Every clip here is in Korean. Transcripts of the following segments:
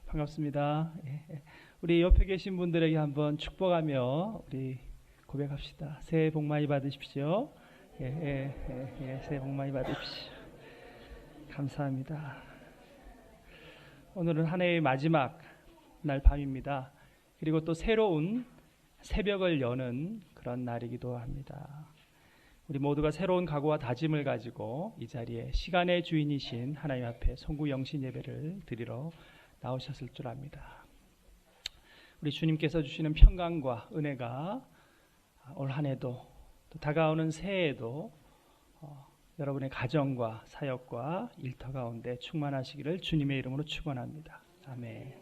반갑습니다. 우리 옆에 계신 분들에게 한번 축복하며 우리 고백합시다. 새해 복 많이 받으십시오. 새해 복 많이 받으십시오. 감사합니다. 오늘은 한 해의 마지막 날 밤입니다. 그리고 또 새로운 새벽을 여는 그런 날이기도 합니다. 우리 모두가 새로운 각오와 다짐을 가지고 이 자리에 시간의 주인이신 하나님 앞에 송구 영신 예배를 드리러 나오셨을 줄 압니다. 우리 주님께서 주시는 평강과 은혜가 올 한 해도 또 다가오는 새해에도 여러분의 가정과 사역과 일터 가운데 충만하시기를 주님의 이름으로 축원합니다. 아멘.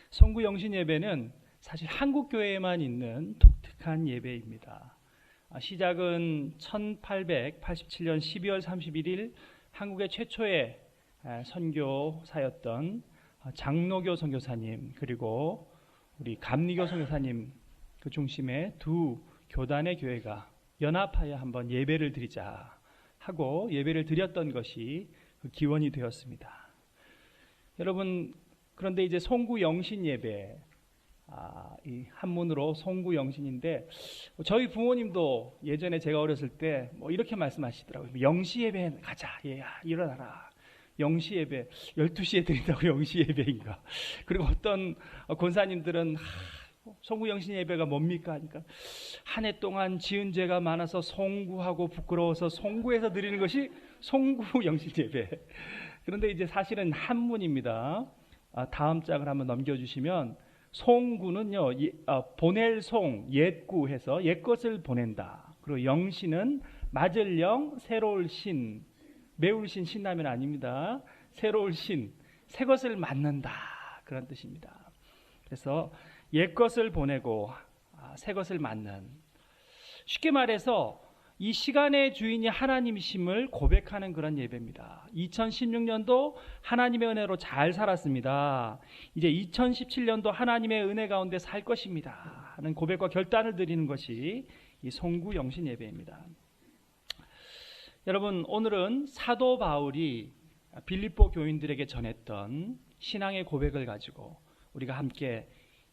송구 영신 예배는 사실 한국 교회에만 있는 독특한 예배입니다. 시작은 1887년 12월 31일 한국의 최초의 선교사였던 장로교 선교사님 그리고 우리 감리교 선교사님 그 중심의 두 교단의 교회가 연합하여 한번 예배를 드리자 하고 예배를 드렸던 것이 그 기원이 되었습니다. 여러분, 그런데 이제 송구 영신 예배, 이 한문으로 송구 영신인데 저희 부모님도 예전에 제가 어렸을 때 뭐 이렇게 말씀하시더라고요. 영시 예배 가자, 얘야 일어나라. 영시 예배 12시에 드린다고 영시 예배인가. 그리고 어떤 권사님들은 송구 영신 예배가 뭡니까 하니까 한 해 동안 지은 죄가 많아서 송구하고 부끄러워서 송구해서 드리는 것이 송구 영신 예배. 그런데 이제 사실은 한문입니다. 다음 장을 한번 넘겨주시면 송구는요, 보낼 송, 옛구 해서 옛것을 보낸다. 그리고 영신은 맞을 영, 새로울 신, 매울 신, 신라면 아닙니다. 새로울 신, 새 것을 맞는다. 그런 뜻입니다. 그래서 옛것을 보내고 새 것을 맞는, 쉽게 말해서 이 시간의 주인이 하나님이심을 고백하는 그런 예배입니다. 2016년도 하나님의 은혜로 잘 살았습니다. 이제 2017년도 하나님의 은혜 가운데 살 것입니다 하는 고백과 결단을 드리는 것이 이 송구 영신 예배입니다. 여러분, 오늘은 사도 바울이 빌립보 교인들에게 전했던 신앙의 고백을 가지고 우리가 함께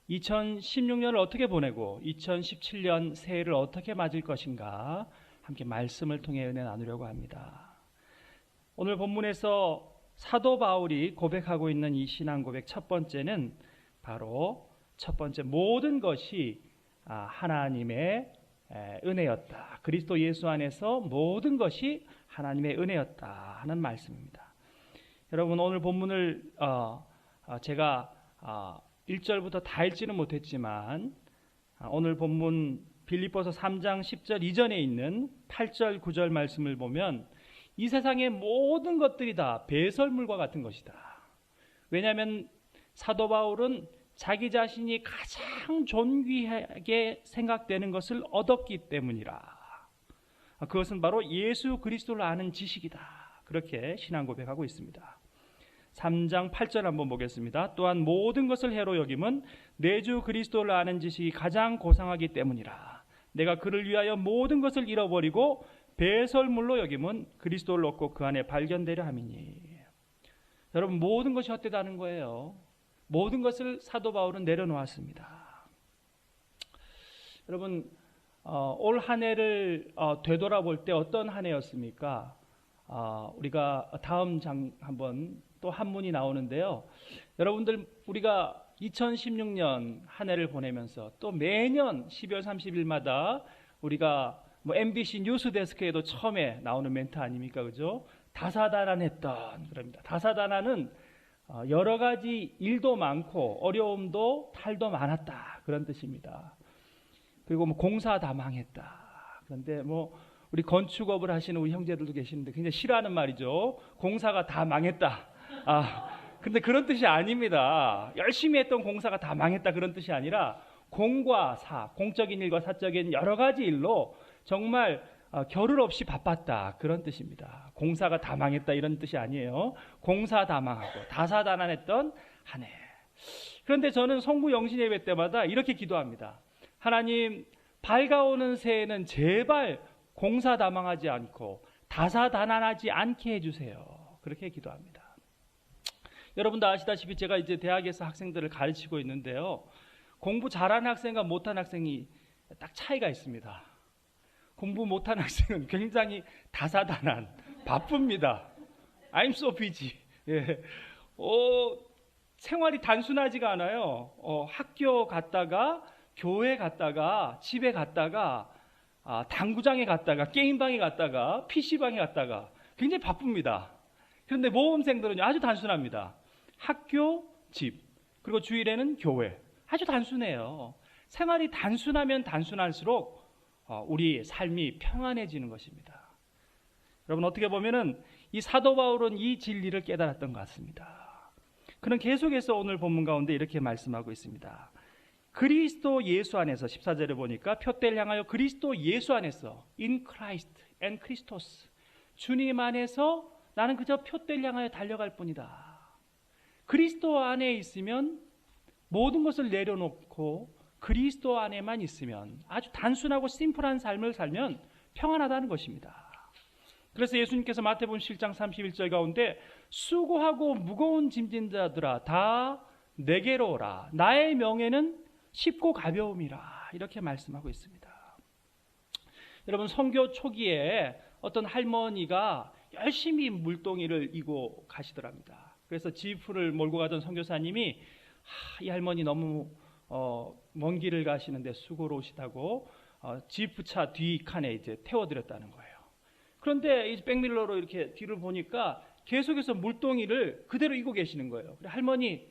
2016년을 어떻게 보내고 2017년 새해를 어떻게 맞을 것인가 함께 말씀을 통해 은혜 나누려고 합니다. 오늘 본문에서 사도 바울이 고백하고 있는 이 신앙 고백 첫 번째는 바로 첫 번째, 모든 것이 하나님의 은혜였다. 그리스도 예수 안에서 모든 것이 하나님의 은혜였다 하는 말씀입니다. 여러분, 오늘 본문을 제가 1절부터 다 읽지는 못했지만 오늘 본문 빌립보서 3장 10절 이전에 있는 8절 9절 말씀을 보면 이 세상의 모든 것들이 다 배설물과 같은 것이다. 왜냐하면 사도 바울은 자기 자신이 가장 존귀하게 생각되는 것을 얻었기 때문이라. 그것은 바로 예수 그리스도를 아는 지식이다. 그렇게 신앙 고백하고 있습니다. 3장 8절 한번 보겠습니다. 또한 모든 것을 해로 여김은 내 주 그리스도를 아는 지식이 가장 고상하기 때문이라. 내가 그를 위하여 모든 것을 잃어버리고 배설물로 여김은 그리스도를 얻고 그 안에 발견되려 함이니. 여러분, 모든 것이 헛되다는 거예요. 모든 것을 사도 바울은 내려놓았습니다. 여러분, 올 한 해를 되돌아볼 때 어떤 한 해였습니까? 우리가 다음 장 한번 또 한문이 나오는데요. 여러분들, 우리가 2016년 한 해를 보내면서 또 매년 12월 30일마다 우리가 MBC 뉴스데스크에도 처음에 나오는 멘트 아닙니까? 그죠? 다사다난했던 그럽니다. 다사다난은 여러 가지 일도 많고 어려움도 탈도 많았다. 그런 뜻입니다. 그리고 공사 다 망했다. 그런데 우리 건축업을 하시는 우리 형제들도 계시는데 굉장히 싫어하는 말이죠. 공사가 다 망했다. 근데 그런 뜻이 아닙니다. 열심히 했던 공사가 다 망했다 그런 뜻이 아니라 공과 사, 공적인 일과 사적인 여러 가지 일로 정말 겨를 없이 바빴다 그런 뜻입니다. 공사가 다 망했다 이런 뜻이 아니에요. 공사 다 망하고 다사다난했던 한 해. 그런데 저는 송구 영신 예배 때마다 이렇게 기도합니다. 하나님, 밝아오는 새해는 제발 공사 다 망하지 않고 다사다난하지 않게 해주세요. 그렇게 기도합니다. 여러분도 아시다시피 제가 이제 대학에서 학생들을 가르치고 있는데요. 공부 잘하는 학생과 못하는 학생이 딱 차이가 있습니다. 공부 못하는 학생은 굉장히 다사다난, 바쁩니다. I'm so busy. 예. 생활이 단순하지가 않아요. 학교 갔다가, 교회 갔다가, 집에 갔다가, 당구장에 갔다가, 게임방에 갔다가, PC방에 갔다가 굉장히 바쁩니다. 그런데 모범생들은 아주 단순합니다. 학교, 집, 그리고 주일에는 교회. 아주 단순해요. 생활이 단순하면 단순할수록 우리 삶이 평안해지는 것입니다. 여러분, 어떻게 보면은 이 사도 바울은 이 진리를 깨달았던 것 같습니다. 그는 계속해서 오늘 본문 가운데 이렇게 말씀하고 있습니다. 그리스도 예수 안에서 14절에 보니까 표대를 향하여 그리스도 예수 안에서 in Christ and Christos, 주님 안에서 나는 그저 표대를 향하여 달려갈 뿐이다. 그리스도 안에 있으면 모든 것을 내려놓고 그리스도 안에만 있으면, 아주 단순하고 심플한 삶을 살면 평안하다는 것입니다. 그래서 예수님께서 마태복음 7장 31절 가운데 수고하고 무거운 짐진 자들아 다 내게로 오라, 나의 명예는 쉽고 가벼움이라, 이렇게 말씀하고 있습니다. 여러분, 선교 초기에 어떤 할머니가 열심히 물동이를 이고 가시더랍니다. 그래서 지프를 몰고 가던 선교사님이 이 할머니 너무 먼 길을 가시는데 수고로우시다고 지프차 뒤칸에 이제 태워드렸다는 거예요. 그런데 이 백밀러로 이렇게 뒤를 보니까 계속해서 물동이를 그대로 이고 계시는 거예요. 그래, 할머니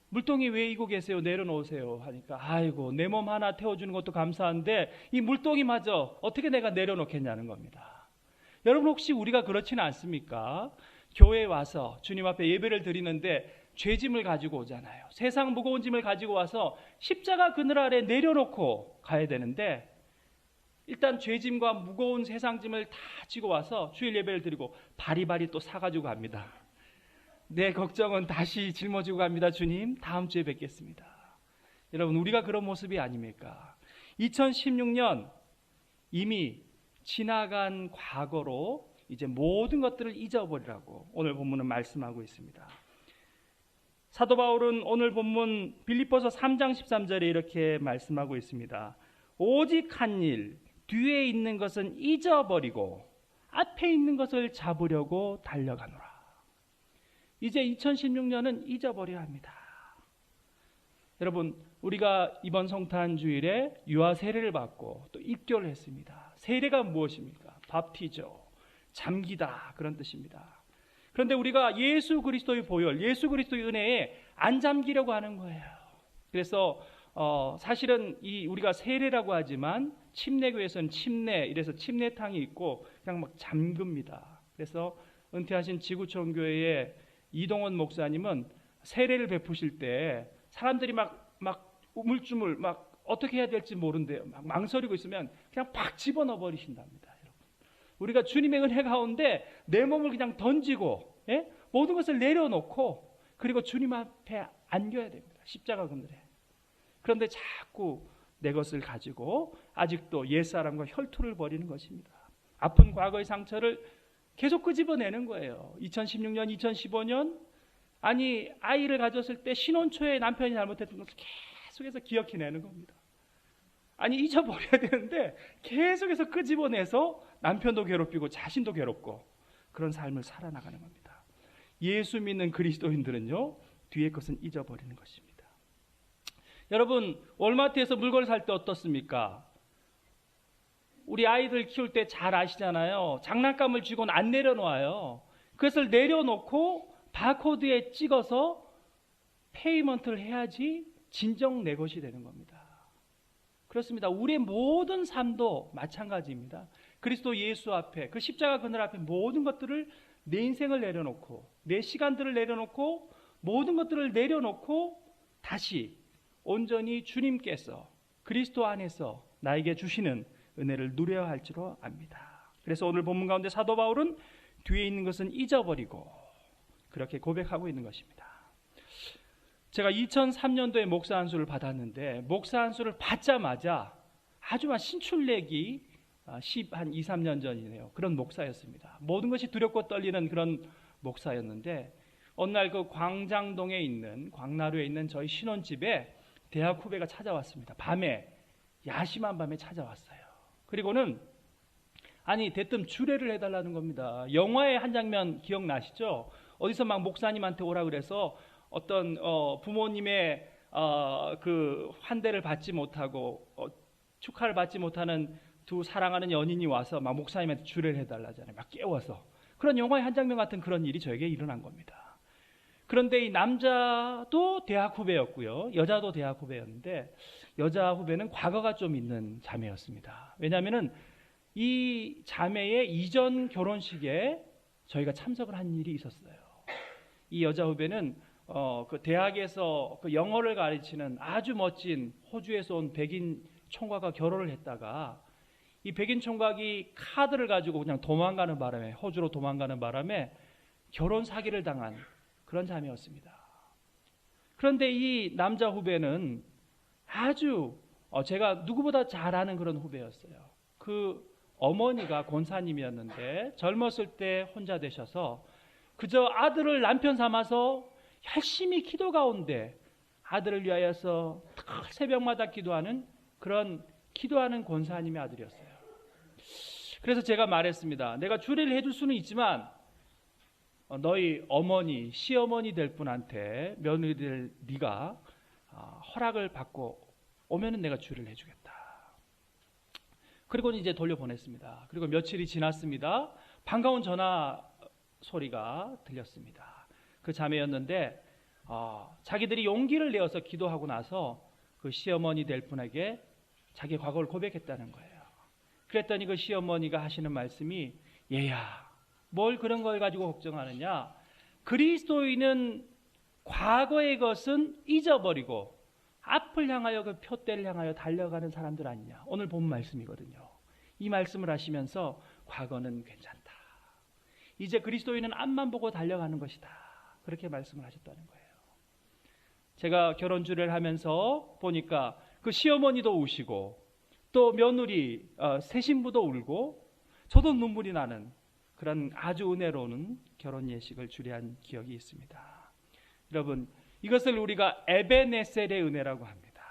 물동이 왜 이고 계세요? 내려놓으세요 하니까, 아이고 내 몸 하나 태워주는 것도 감사한데 이 물동이마저 어떻게 내가 내려놓겠냐는 겁니다. 여러분, 혹시 우리가 그렇지는 않습니까? 교회에 와서 주님 앞에 예배를 드리는데 죄짐을 가지고 오잖아요. 세상 무거운 짐을 가지고 와서 십자가 그늘 아래 내려놓고 가야 되는데, 일단 죄짐과 무거운 세상 짐을 다 지고 와서 주일 예배를 드리고 바리바리 또 사가지고 갑니다. 내 걱정은 다시 짊어지고 갑니다. 주님, 다음 주에 뵙겠습니다. 여러분, 우리가 그런 모습이 아닙니까? 2016년 이미 지나간 과거로 이제 모든 것들을 잊어버리라고 오늘 본문은 말씀하고 있습니다. 사도 바울은 오늘 본문 빌립보서 3장 13절에 이렇게 말씀하고 있습니다. 오직 한 일, 뒤에 있는 것은 잊어버리고 앞에 있는 것을 잡으려고 달려가노라. 이제 2016년은 잊어버려야 합니다. 여러분, 우리가 이번 성탄 주일에 유아 세례를 받고 또 입교를 했습니다. 세례가 무엇입니까? 밥티죠, 잠기다, 그런 뜻입니다. 그런데 우리가 예수 그리스도의 보혈, 예수 그리스도의 은혜에 안 잠기려고 하는 거예요. 그래서 사실은 우리가 세례라고 하지만 침례교에서는 침례, 이래서 침례탕이 있고 그냥 막 잠깁니다. 그래서 은퇴하신 지구촌 교회의 이동원 목사님은 세례를 베푸실 때 사람들이 막 우물쭈물 막 어떻게 해야 될지 모른대요. 막 망설이고 있으면 그냥 팍 집어넣어 버리신답니다. 여러분, 우리가 주님의 은혜 가운데 내 몸을 그냥 던지고, 모든 것을 내려놓고 그리고 주님 앞에 안겨야 됩니다. 십자가 그늘에. 그런데 자꾸 내 것을 가지고 아직도 옛사람과 혈투를 벌이는 것입니다. 아픈 과거의 상처를 계속 끄집어내는 거예요. 2016년, 2015년, 아니 아이를 가졌을 때 신혼초에 남편이 잘못했던 것을 계속해서 기억해내는 겁니다. 아니 잊어버려야 되는데 계속해서 끄집어내서 남편도 괴롭히고 자신도 괴롭고 그런 삶을 살아나가는 겁니다. 예수 믿는 그리스도인들은요, 뒤의 것은 잊어버리는 것입니다. 여러분, 월마트에서 물건을 살 때 어떻습니까? 우리 아이들 키울 때 잘 아시잖아요. 장난감을 쥐고는 안 내려놓아요. 그것을 내려놓고 바코드에 찍어서 페이먼트를 해야지 진정 내 것이 되는 겁니다. 그렇습니다. 우리의 모든 삶도 마찬가지입니다. 그리스도 예수 앞에, 그 십자가 그늘 앞에 모든 것들을, 내 인생을 내려놓고 내 시간들을 내려놓고 모든 것들을 내려놓고 다시 온전히 주님께서 그리스도 안에서 나에게 주시는 은혜를 누려야 할 줄로 압니다. 그래서 오늘 본문 가운데 사도 바울은 뒤에 있는 것은 잊어버리고 그렇게 고백하고 있는 것입니다. 제가 2003년도에 목사 안수를 받았는데, 목사 안수를 받자마자 아주 신출내기 한 2, 3년 전이네요. 그런 목사였습니다. 모든 것이 두렵고 떨리는 그런 목사였는데 어느 날 그 광장동에 있는 광나루에 있는 저희 신혼집에 대학 후배가 찾아왔습니다. 밤에, 야심한 밤에 찾아왔어요. 그리고는 대뜸 주례를 해달라는 겁니다. 영화의 한 장면 기억나시죠? 어디서 막 목사님한테 오라 그래서 어떤 부모님의 그 환대를 받지 못하고 축하를 받지 못하는 두 사랑하는 연인이 와서 막 목사님한테 주례를 해달라잖아요. 막 깨워서. 그런 영화의 한 장면 같은 그런 일이 저에게 일어난 겁니다. 그런데 이 남자도 대학 후배였고요, 여자도 대학 후배였는데 여자 후배는 과거가 좀 있는 자매였습니다. 왜냐하면은 이 자매의 이전 결혼식에 저희가 참석을 한 일이 있었어요. 이 여자 후배는 그 대학에서 그 영어를 가르치는 아주 멋진 호주에서 온 백인 총각과 결혼을 했다가 이 백인 총각이 카드를 가지고 그냥 도망가는 바람에, 호주로 도망가는 바람에 결혼 사기를 당한 그런 자매였습니다. 그런데 이 남자 후배는 아주 제가 누구보다 잘 아는 그런 후배였어요. 그 어머니가 권사님이었는데 젊었을 때 혼자 되셔서 그저 아들을 남편 삼아서 열심히 기도 가운데 아들을 위하여서 새벽마다 기도하는 그런 기도하는 권사님의 아들이었어요. 그래서 제가 말했습니다. 내가 주례를 해줄 수는 있지만 너희 어머니, 시어머니 될 분한테 며느리 될 네가 허락을 받고 오면은 내가 주례를 해주겠다. 그리고 이제 돌려보냈습니다. 그리고 며칠이 지났습니다. 반가운 전화 소리가 들렸습니다. 그 자매였는데 자기들이 용기를 내어서 기도하고 나서 그 시어머니 될 분에게 자기 과거를 고백했다는 거예요. 그랬더니 그 시어머니가 하시는 말씀이, 얘야, 뭘 그런 걸 가지고 걱정하느냐? 그리스도인은 과거의 것은 잊어버리고 앞을 향하여 그 표대를 향하여 달려가는 사람들 아니냐. 오늘 본 말씀이거든요. 이 말씀을 하시면서 과거는 괜찮다. 이제 그리스도인은 앞만 보고 달려가는 것이다. 그렇게 말씀을 하셨다는 거예요. 제가 결혼 주례를 하면서 보니까 그 시어머니도 우시고 또 며느리 새 신부도 울고 저도 눈물이 나는 그런 아주 은혜로운 결혼 예식을 주례한 기억이 있습니다. 여러분, 이것을 우리가 에베네셀의 은혜라고 합니다.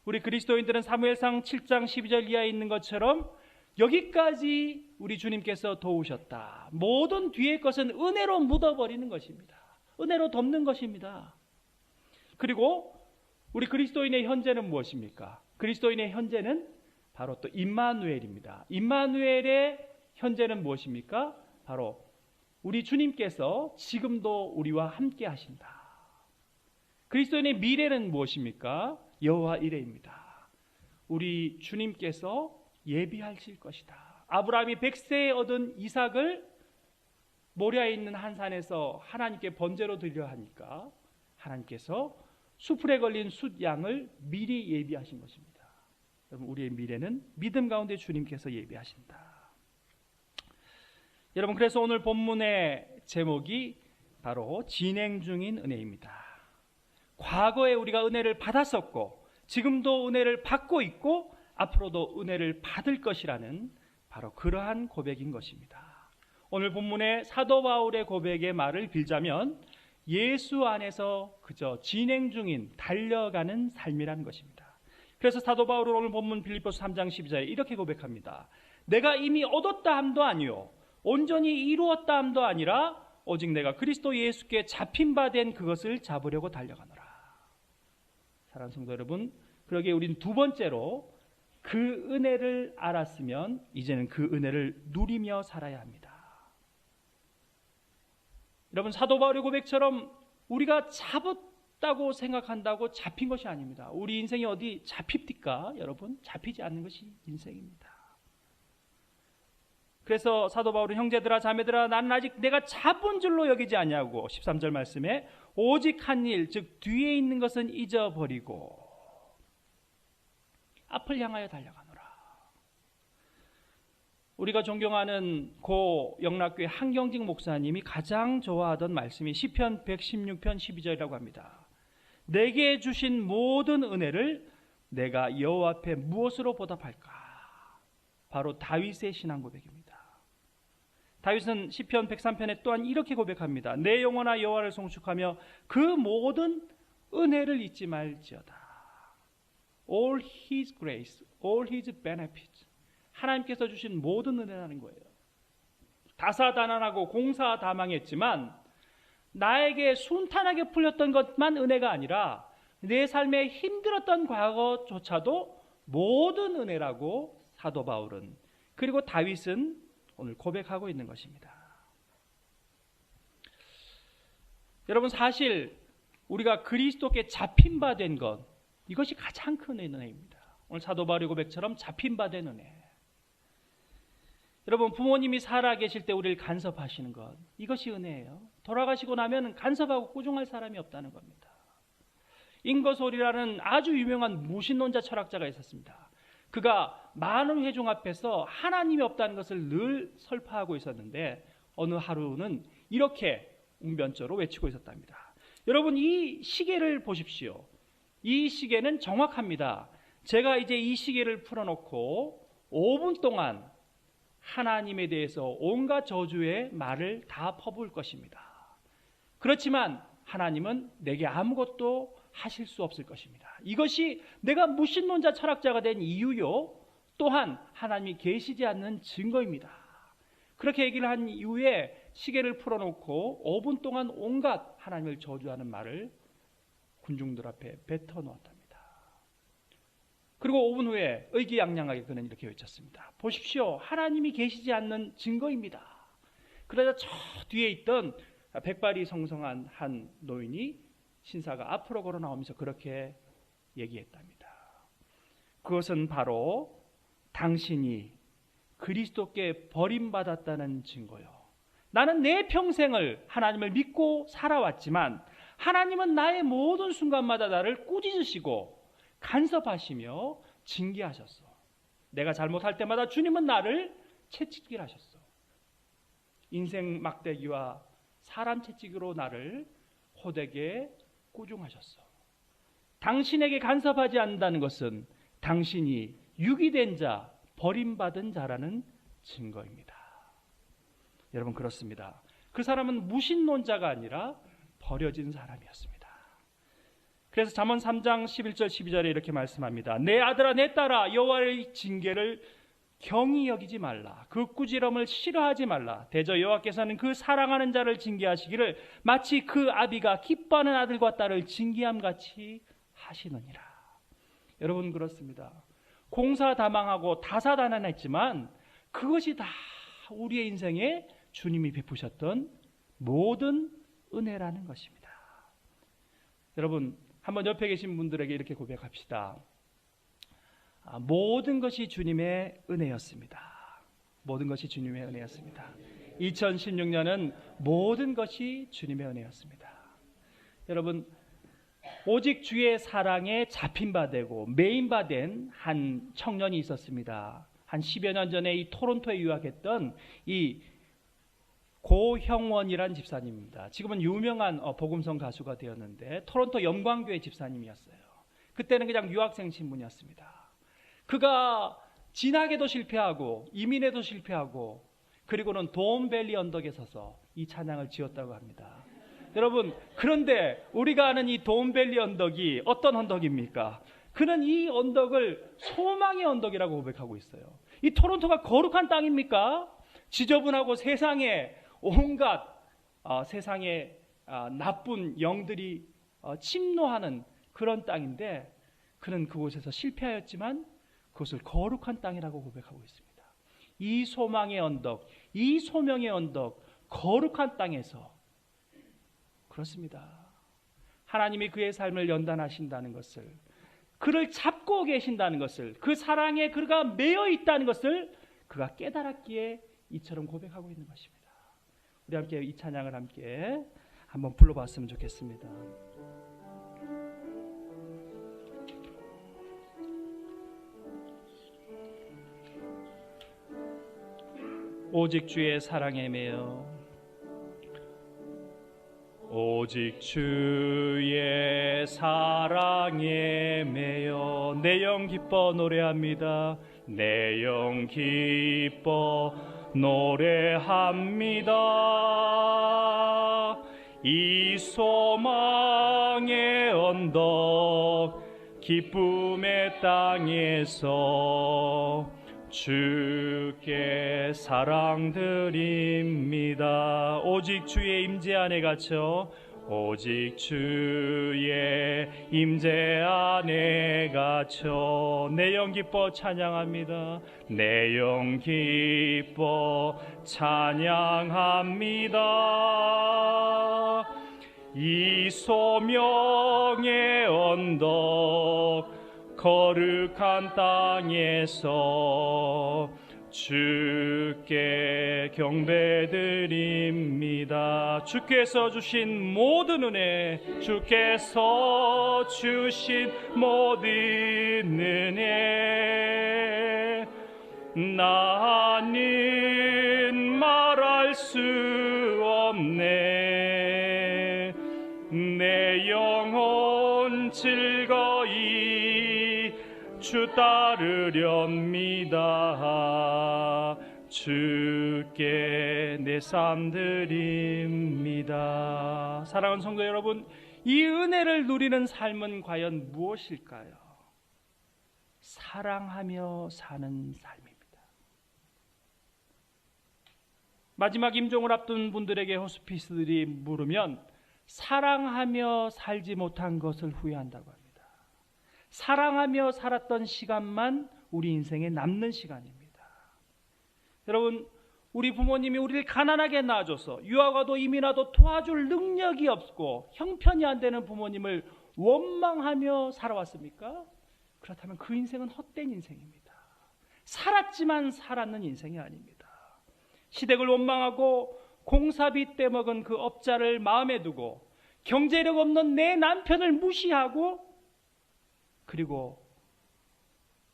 우리 그리스도인들은 사무엘상 7장 12절 이하에 있는 것처럼 여기까지 우리 주님께서 도우셨다. 모든 뒤의 것은 은혜로 묻어버리는 것입니다. 은혜로 덮는 것입니다. 그리고 우리 그리스도인의 현재는 무엇입니까? 그리스도인의 현재는 바로 또 임마누엘입니다. 임마누엘의 현재는 무엇입니까? 바로 우리 주님께서 지금도 우리와 함께 하신다. 그리스도인의 미래는 무엇입니까? 여호와 이레입니다. 우리 주님께서 예비하실 것이다. 아브라함이 100세에 얻은 이삭을 모리아에 있는 한 산에서 하나님께 번제로 드려 하니까 하나님께서 수풀에 걸린 숫양을 미리 예비하신 것입니다. 여러분, 우리의 미래는 믿음 가운데 주님께서 예비하신다. 여러분, 그래서 오늘 본문의 제목이 바로 진행 중인 은혜입니다. 과거에 우리가 은혜를 받았었고 지금도 은혜를 받고 있고 앞으로도 은혜를 받을 것이라는 바로 그러한 고백인 것입니다. 오늘 본문의 사도 바울의 고백의 말을 빌자면 예수 안에서 그저 진행 중인 달려가는 삶이라는 것입니다. 그래서 사도 바울은 오늘 본문 빌립보서 3장 12절에 이렇게 고백합니다. 내가 이미 얻었다 함도 아니요 온전히 이루었다 함도 아니라 오직 내가 그리스도 예수께 잡힌 바 된 그것을 잡으려고 달려가노라. 사랑하는 성도 여러분, 그러기에 우리는 두 번째로 그 은혜를 알았으면 이제는 그 은혜를 누리며 살아야 합니다. 여러분, 사도 바울의 고백처럼 우리가 잡았다고 생각한다고 잡힌 것이 아닙니다. 우리 인생이 어디 잡힙니까? 여러분, 잡히지 않는 것이 인생입니다. 그래서 사도 바울은 형제들아 자매들아 나는 아직 내가 잡은 줄로 여기지 아니하고 13절 말씀에 오직 한 일 즉 뒤에 있는 것은 잊어버리고 앞을 향하여 달려가노라. 우리가 존경하는 고 영락교회 한경직 목사님이 가장 좋아하던 말씀이 시편 116편 12절이라고 합니다. 내게 주신 모든 은혜를 내가 여호와 앞에 무엇으로 보답할까? 바로 다윗의 신앙 고백입니다. 다윗은 시편 103편에 또한 이렇게 고백합니다. 내 영혼아 여호와를 송축하며 그 모든 은혜를 잊지 말지어다. All His grace, all His benefits. 하나님께서 주신 모든 은혜라는 거예요. 다사다난하고 공사다망했지만 나에게 순탄하게 풀렸던 것만 은혜가 아니라 내 삶에 힘들었던 과거조차도 모든 은혜라고 사도 바울은, 그리고 다윗은 오늘 고백하고 있는 것입니다. 여러분, 사실 우리가 그리스도께 잡힌 바 된 것, 이것이 가장 큰 은혜입니다. 오늘 사도 바울의 고백처럼 잡힌 바 된 은혜. 여러분, 부모님이 살아계실 때 우리를 간섭하시는 것, 이것이 은혜예요. 돌아가시고 나면 간섭하고 꾸중할 사람이 없다는 겁니다. 잉거솔이라는 아주 유명한 무신론자 철학자가 있었습니다. 그가 많은 회중 앞에서 하나님이 없다는 것을 늘 설파하고 있었는데 어느 하루는 이렇게 웅변조로 외치고 있었답니다. 여러분, 이 시계를 보십시오. 이 시계는 정확합니다. 제가 이제 이 시계를 풀어놓고 5분 동안 하나님에 대해서 온갖 저주의 말을 다 퍼부을 것입니다. 그렇지만 하나님은 내게 아무것도 하실 수 없을 것입니다. 이것이 내가 무신론자 철학자가 된 이유요, 또한 하나님이 계시지 않는 증거입니다. 그렇게 얘기를 한 이후에 시계를 풀어놓고 5분 동안 온갖 하나님을 저주하는 말을 군중들 앞에 뱉어 놓았답니다. 그리고 5분 후에 의기양양하게 그는 이렇게 외쳤습니다. 보십시오, 하나님이 계시지 않는 증거입니다. 그러자 저 뒤에 있던 백발이 성성한 한 노인이, 신사가 앞으로 걸어 나오면서 그렇게 얘기했답니다. 그것은 바로 당신이 그리스도께 버림받았다는 증거요. 나는 내 평생을 하나님을 믿고 살아왔지만 하나님은 나의 모든 순간마다 나를 꾸짖으시고 간섭하시며 징계하셨어. 내가 잘못할 때마다 주님은 나를 채찍질 하셨어. 인생 막대기와 사람 채찍으로 나를 호되게 꾸중하셨어. 당신에게 간섭하지 않는다는 것은 당신이 유기된 자, 버림받은 자라는 증거입니다. 여러분, 그렇습니다. 그 사람은 무신론자가 아니라 버려진 사람이었습니다. 그래서 잠언 3장 11절 12절에 이렇게 말씀합니다. 내 아들아 내 딸아 여호와의 징계를 경히 여기지 말라. 그 꾸지람을 싫어하지 말라. 대저 여호와께서는 그 사랑하는 자를 징계하시기를 마치 그 아비가 기뻐하는 아들과 딸을 징계함같이 하시느니라. 여러분, 그렇습니다. 공사다망하고 다사다난했지만 그것이 다 우리의 인생에 주님이 베푸셨던 모든 은혜라는 것입니다. 여러분, 한번 옆에 계신 분들에게 이렇게 고백합시다. 모든 것이 주님의 은혜였습니다. 모든 것이 주님의 은혜였습니다. 2016년은 모든 것이 주님의 은혜였습니다. 여러분, 오직 주의 사랑에 잡힌 바 되고 매인 바 된 한 청년이 있었습니다. 한 10여 년 전에 이 토론토에 유학했던 이 고형원이란 집사님입니다. 지금은 유명한 복음성 가수가 되었는데 토론토 영광교회 집사님이었어요. 그때는 그냥 유학생 신분이었습니다. 그가 진학에도 실패하고 이민에도 실패하고 그리고는 도움밸리 언덕에 서서 이 찬양을 지었다고 합니다. 여러분, 그런데 우리가 아는 이 도움밸리 언덕이 어떤 언덕입니까? 그는 이 언덕을 소망의 언덕이라고 고백하고 있어요. 이 토론토가 거룩한 땅입니까? 지저분하고 세상에 온갖 세상에 나쁜 영들이 침노하는 그런 땅인데 그는 그곳에서 실패하였지만 그것을 거룩한 땅이라고 고백하고 있습니다. 이 소망의 언덕, 이 소명의 언덕, 거룩한 땅에서 그렇습니다. 하나님이 그의 삶을 연단하신다는 것을, 그를 잡고 계신다는 것을, 그 사랑에 그가 매여 있다는 것을 그가 깨달았기에 이처럼 고백하고 있는 것입니다. 우리 함께 이 찬양을 함께 한번 불러봤으면 좋겠습니다. 오직 주의 사랑에 매여, 오직 주의 사랑에 매여 내 영 기뻐 노래합니다. 내 영 기뻐 노래합니다. 이 소망의 언덕 기쁨의 땅에서 주께 사랑드립니다. 오직 주의 임재 안에 갇혀 오직 주의 임재 안에 갇혀 내 영 기뻐 찬양합니다. 내 영 기뻐 찬양합니다. 이 소명의 언덕 거룩한 땅에서 주께 경배드립니다. 주께서 주신 모든 은혜, 주께서 주신 모든 은혜, 나는 말할 수 없네. 내 영혼 즐거이 주 따르렵니다. 주께 내 삶 드립니다. 사랑하는 성도 여러분, 이 은혜를 누리는 삶은 과연 무엇일까요? 사랑하며 사는 삶입니다. 마지막 임종을 앞둔 분들에게 호스피스들이 물으면 사랑하며 살지 못한 것을 후회한다고 합니다. 사랑하며 살았던 시간만 우리 인생에 남는 시간입니다. 여러분, 우리 부모님이 우리를 가난하게 낳아줘서 유아가도 이민아도 도와줄 능력이 없고 형편이 안 되는 부모님을 원망하며 살아왔습니까? 그렇다면 그 인생은 헛된 인생입니다. 살았지만 살았는 인생이 아닙니다. 시댁을 원망하고 공사비 떼먹은 그 업자를 마음에 두고 경제력 없는 내 남편을 무시하고 그리고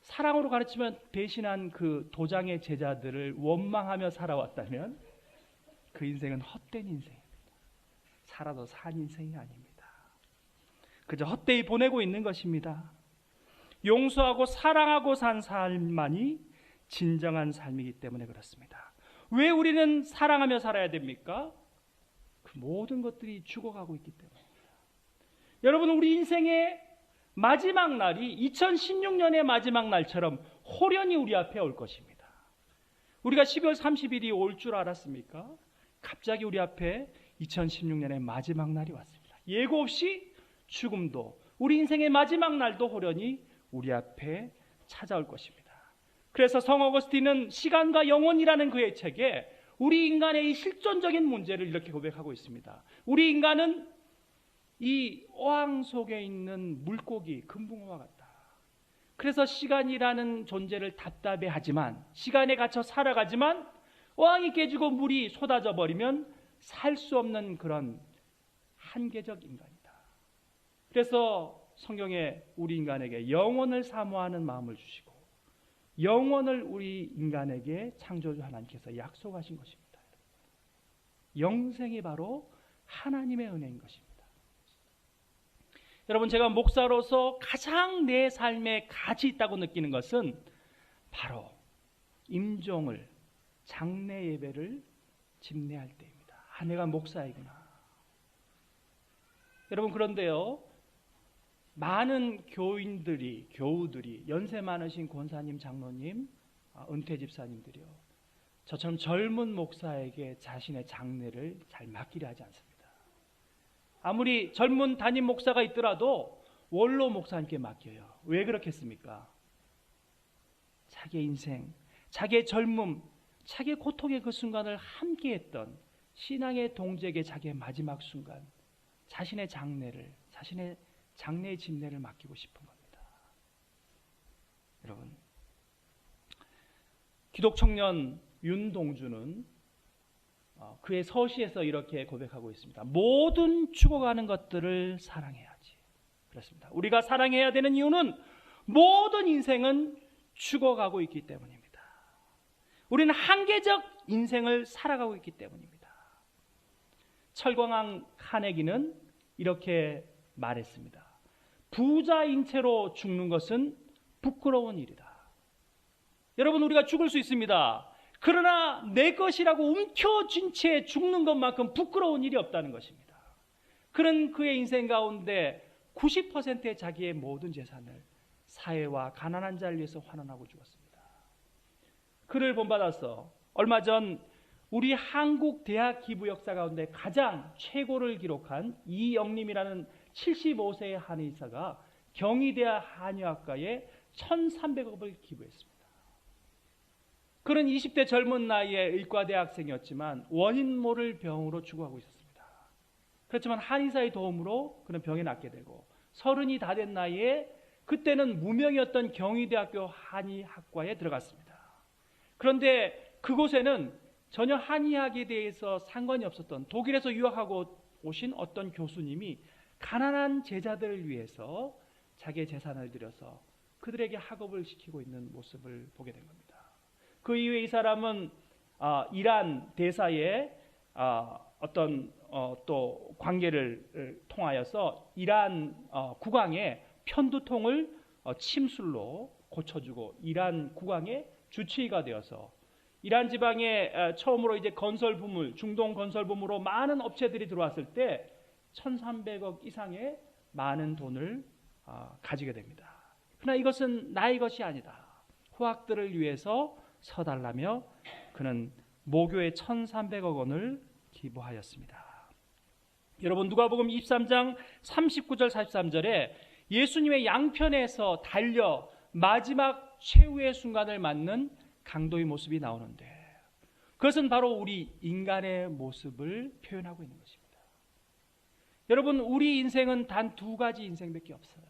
사랑으로 가르치면 배신한 그 도장의 제자들을 원망하며 살아왔다면 그 인생은 헛된 인생입니다. 살아도 산 인생이 아닙니다. 그저 헛되이 보내고 있는 것입니다. 용서하고 사랑하고 산 삶만이 진정한 삶이기 때문에 그렇습니다. 왜 우리는 사랑하며 살아야 됩니까? 그 모든 것들이 죽어가고 있기 때문입니다. 여러분, 우리 인생의 마지막 날이 2016년의 마지막 날처럼 호련히 우리 앞에 올 것입니다. 우리가 12월 30일이 올 줄 알았습니까? 갑자기 우리 앞에 2016년의 마지막 날이 왔습니다. 예고 없이 죽음도, 우리 인생의 마지막 날도 호련히 우리 앞에 찾아올 것입니다. 그래서 성 어거스틴은 시간과 영혼이라는 그의 책에 우리 인간의 이 실존적인 문제를 이렇게 고백하고 있습니다. 우리 인간은 이 어항 속에 있는 물고기, 금붕어와 같다. 그래서 시간이라는 존재를 답답해하지만, 시간에 갇혀 살아가지만 어항이 깨지고 물이 쏟아져 버리면 살 수 없는 그런 한계적 인간이다. 그래서 성경에 우리 인간에게 영원을 사모하는 마음을 주시고 영원을 우리 인간에게 창조주 하나님께서 약속하신 것입니다. 영생이 바로 하나님의 은혜인 것입니다. 여러분, 제가 목사로서 가장 내 삶에 가치 있다고 느끼는 것은 바로 임종을, 장례 예배를 집례할 때입니다. 아, 내가 목사이구나. 여러분, 그런데요, 많은 교우들이 연세 많으신 권사님, 장로님, 은퇴 집사님들이요, 저처럼 젊은 목사에게 자신의 장례를 잘 맡기려 하지 않습니다. 아무리 젊은 담임 목사가 있더라도 원로 목사님께 맡겨요. 왜 그렇겠습니까? 자기의 인생, 자기의 젊음, 자기의 고통의 그 순간을 함께했던 신앙의 동지에게 자기의 마지막 순간, 자신의 장례를, 자신의 장례의 집례를 맡기고 싶은 겁니다. 여러분, 기독청년 윤동주는 그의 서시에서 이렇게 고백하고 있습니다. 모든 죽어가는 것들을 사랑해야지. 그렇습니다. 우리가 사랑해야 되는 이유는 모든 인생은 죽어가고 있기 때문입니다. 우리는 한계적 인생을 살아가고 있기 때문입니다. 철광왕 카네기는 이렇게 말했습니다. 부자인 채로 죽는 것은 부끄러운 일이다. 여러분, 우리가 죽을 수 있습니다. 그러나 내 것이라고 움켜쥔 채 죽는 것만큼 부끄러운 일이 없다는 것입니다. 그는 그의 인생 가운데 90%의 자기의 모든 재산을 사회와 가난한 자를 위해서 환원하고 죽었습니다. 그를 본받아서 얼마 전 우리 한국 대학 기부 역사 가운데 가장 최고를 기록한 이영림이라는 75세의 한의사가 경희대학 한의학과에 1,300억을 기부했습니다. 그는 20대 젊은 나이에 의과대학생이었지만 원인 모를 병으로 죽어가고 있었습니다. 그렇지만 한의사의 도움으로 그는 병이 낫게 되고 30이 다 된 나이에 그때는 무명이었던 경희대학교 한의학과에 들어갔습니다. 그런데 그곳에는 전혀 한의학에 대해서 상관이 없었던 독일에서 유학하고 오신 어떤 교수님이 가난한 제자들을 위해서 자기의 재산을 들여서 그들에게 학업을 시키고 있는 모습을 보게 된 겁니다. 그 이후에 이 사람은 이란 대사의 어떤 또 관계를 통하여서 이란 국왕의 편두통을 침술로 고쳐주고 이란 국왕의 주치의가 되어서 이란 지방에 처음으로 이제 건설 부물, 중동 건설 부물로 많은 업체들이 들어왔을 때 1,300억 이상의 많은 돈을 가지게 됩니다. 그러나 이것은 나의 것이 아니다. 후학들을 위해서 서달라며 그는 모교에 1,300억 원을 기부하였습니다. 여러분, 누가복음 23장 39절 43절에 예수님의 양편에서 달려 마지막 최후의 순간을 맞는 강도의 모습이 나오는데 그것은 바로 우리 인간의 모습을 표현하고 있는 것입니다. 여러분, 우리 인생은 단 두 가지 인생밖에 없어요.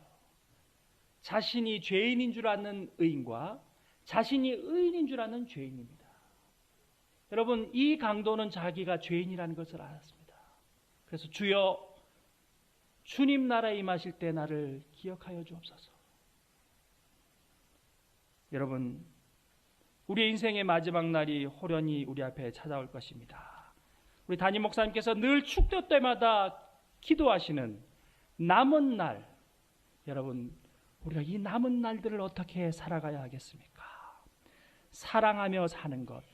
자신이 죄인인 줄 아는 의인과 자신이 의인인 줄 아는 죄인입니다. 여러분, 이 강도는 자기가 죄인이라는 것을 알았습니다. 그래서 주여, 주님 나라에 임하실 때 나를 기억하여 주옵소서. 여러분, 우리 인생의 마지막 날이 호련히 우리 앞에 찾아올 것입니다. 우리 담임 목사님께서 늘 축도 때마다 기도하시는 남은 날, 여러분, 우리가 이 남은 날들을 어떻게 살아가야 하겠습니까? 사랑하며 사는 것,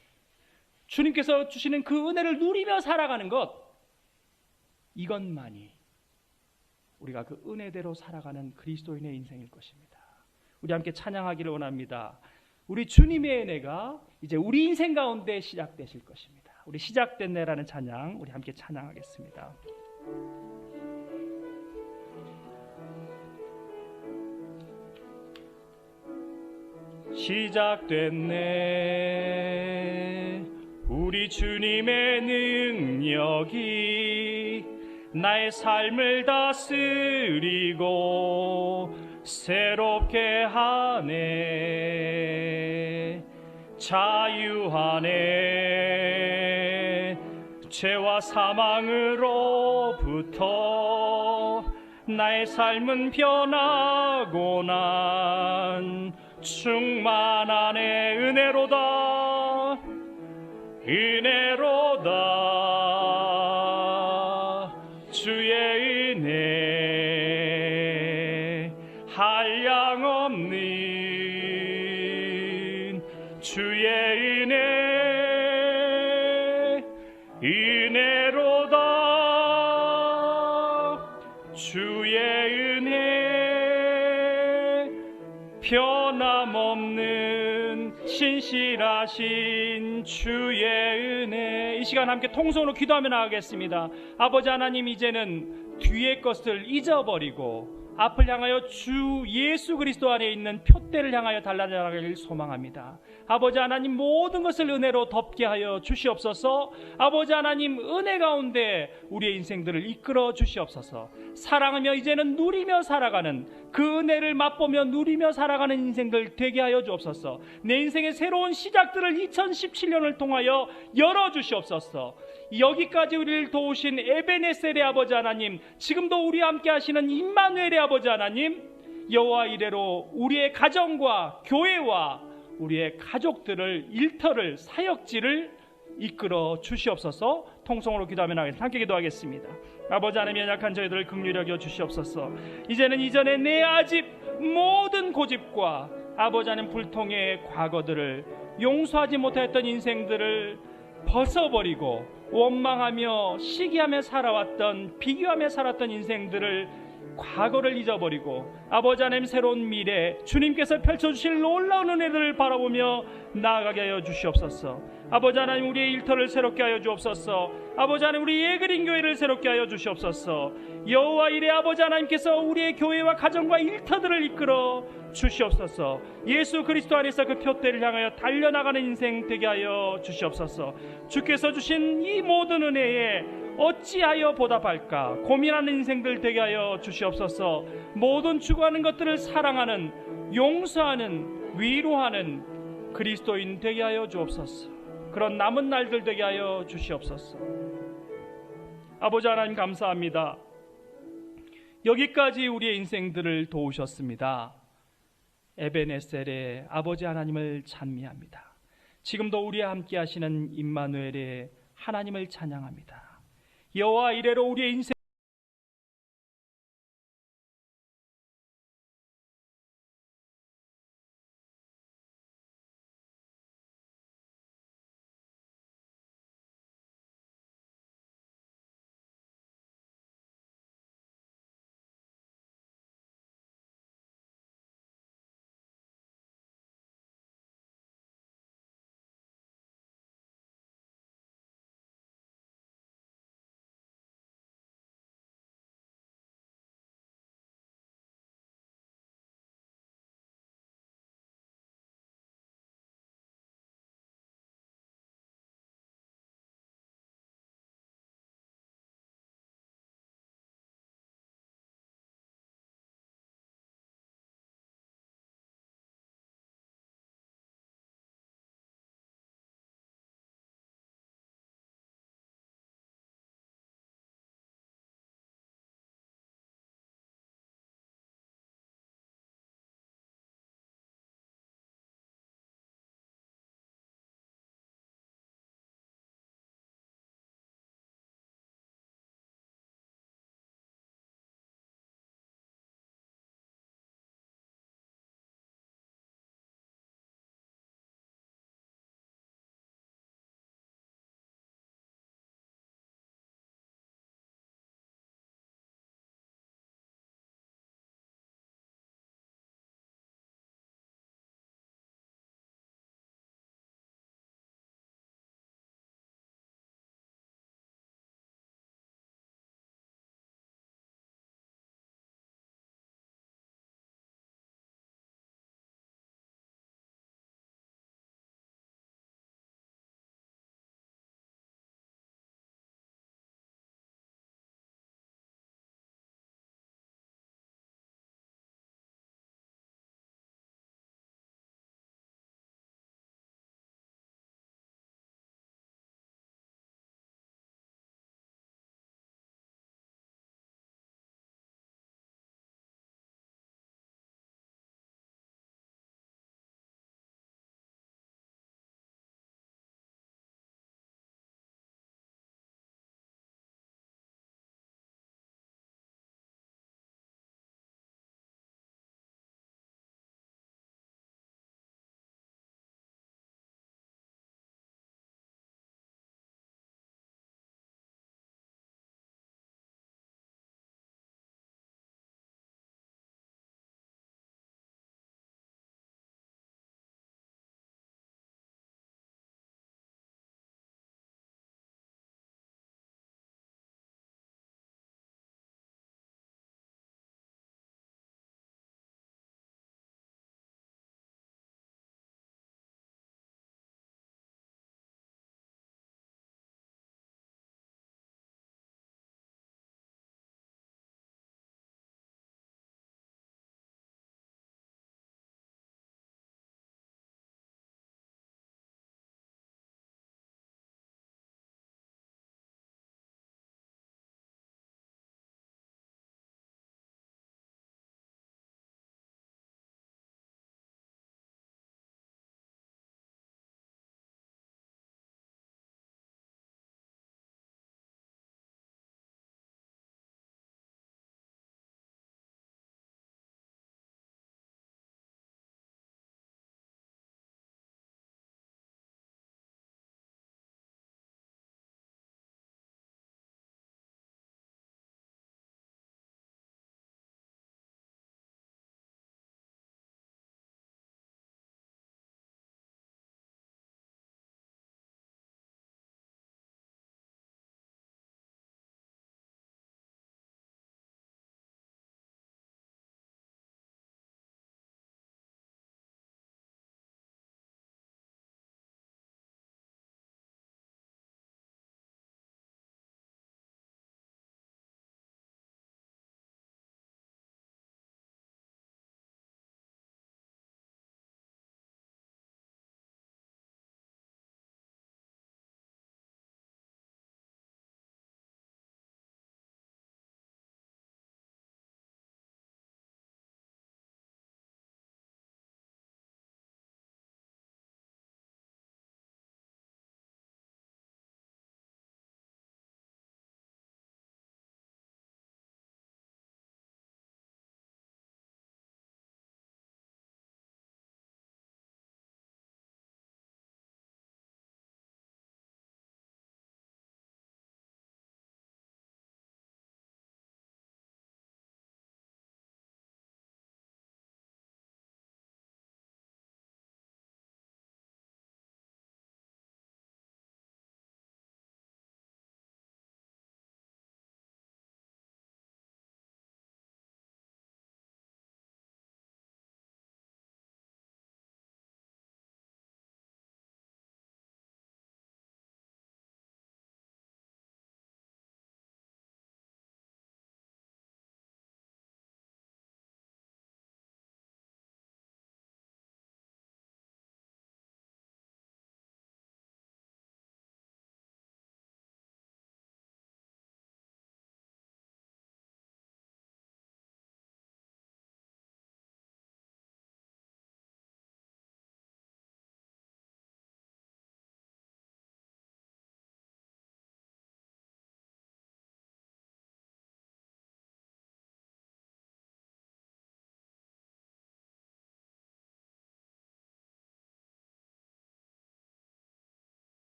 주님께서 주시는 그 은혜를 누리며 살아가는 것, 이것만이 우리가 그 은혜대로 살아가는 그리스도인의 인생일 것입니다. 우리 함께 찬양하기를 원합니다. 우리 주님의 은혜가 이제 우리 인생 가운데 시작되실 것입니다. 우리 시작됐네라는 찬양 우리 함께 찬양하겠습니다. 시작됐네. 우리 주님의 능력이 나의 삶을 다스리고 새롭게 하네. 자유하네. 죄와 사망으로부터 나의 삶은 변하고 난 충만하네. 은혜로다. 은혜로다. 주의 은혜 한량없는 주의 은혜 은혜로다. 주의 은혜 변함없는 신실하신 주의 은혜. 이 시간 함께 통성으로 기도하며 나가겠습니다. 아버지 하나님, 이제는 뒤의 것을 잊어버리고 앞을 향하여 주 예수 그리스도 안에 있는 표대를 향하여 달려나가길 소망합니다. 아버지 하나님, 모든 것을 은혜로 덮게 하여 주시옵소서. 아버지 하나님, 은혜 가운데 우리의 인생들을 이끌어 주시옵소서. 사랑하며 이제는 누리며 살아가는 그 은혜를 맛보며 누리며 살아가는 인생들 되게 하여 주옵소서. 내 인생의 새로운 시작들을 2017년을 통하여 열어주시옵소서. 여기까지 우리를 도우신 에베네셀의 아버지 하나님, 지금도 우리와 함께 하시는 임마누엘의 아버지 하나님, 여호와 이래로 우리의 가정과 교회와 우리의 가족들을, 일터를, 사역지를 이끌어 주시옵소서. 통성으로 기도하며 나가겠습니다. 함께 기도하겠습니다. 아버지 하나님, 연약한 저희들을 긍휼히 여겨 주시옵소서. 이제는 이전에 내 아집 모든 고집과 아버지 하나님 불통의 과거들을 용서하지 못했던 인생들을 벗어버리고 원망하며 시기하며 살아왔던, 비교하며 살았던 인생들을, 과거를 잊어버리고 아버지 하나님 새로운 미래, 주님께서 펼쳐주실 놀라운 은혜들을 바라보며 나아가게 하여 주시옵소서. 아버지 하나님, 우리의 일터를 새롭게 하여 주옵소서. 아버지 하나님, 우리의 그린 교회를 새롭게 하여 주시옵소서. 여호와 이레 아버지 하나님께서 우리의 교회와 가정과 일터들을 이끌어 주시옵소서. 예수 그리스도 안에서 그 표대를 향하여 달려나가는 인생 되게 하여 주시옵소서. 주께서 주신 이 모든 은혜에 어찌하여 보답할까 고민하는 인생들 되게 하여 주시옵소서. 모든 추구하는 것들을 사랑하는, 용서하는, 위로하는 그리스도인 되게 하여 주옵소서. 그런 남은 날들 되게 하여 주시옵소서. 아버지 하나님, 감사합니다. 여기까지 우리의 인생들을 도우셨습니다. 에베네셀의 아버지 하나님을 찬미합니다. 지금도 우리와 함께 하시는 임마누엘의 하나님을 찬양합니다. 여호와 이레로 우리의 인생